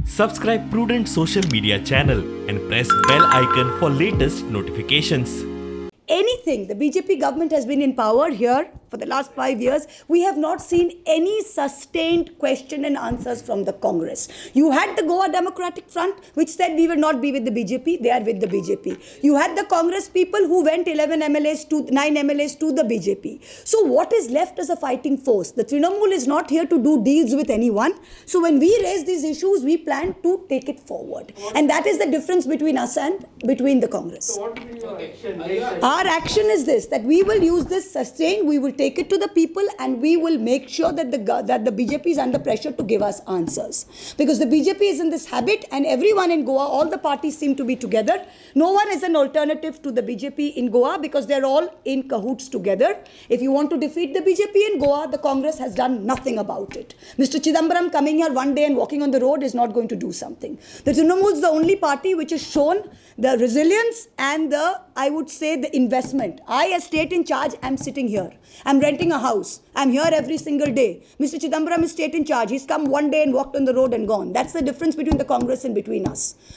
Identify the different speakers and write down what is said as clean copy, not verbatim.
Speaker 1: Subscribe Prudent social media channel and press bell icon for latest notifications.
Speaker 2: Anything. The BJP government has been in power here for the last 5 years. We have not seen any sustained question and answers from the Congress. You had the Goa Democratic Front, which said we will not be with the BJP. They are with the BJP. You had the Congress people who went 9 MLAs to the BJP. So what is left as a fighting force? The Trinamool is not here to do deals with anyone. So when we raise these issues, we plan to take it forward. And that is the difference between us and between the Congress.
Speaker 3: So what will be your action?
Speaker 2: Our action is this, that we will use this sustain, we will take it to the people, and we will make sure that the BJP is under pressure to give us answers. Because the BJP is in this habit, and everyone in Goa, all the parties seem to be together. No one is an alternative to the BJP in Goa because they're all in cahoots together. If you want to defeat the BJP in Goa, the Congress has done nothing about it. Mr. Chidambaram coming here one day and walking on the road is not going to do something. The Trinamool is the only party which has shown the resilience and I would say, the investment. I, as state in charge, am sitting here. I'm renting a house. I'm here every single day. Mr. Chidambaram is state in charge. He's come one day and walked on the road and gone. That's the difference between the Congress and between us.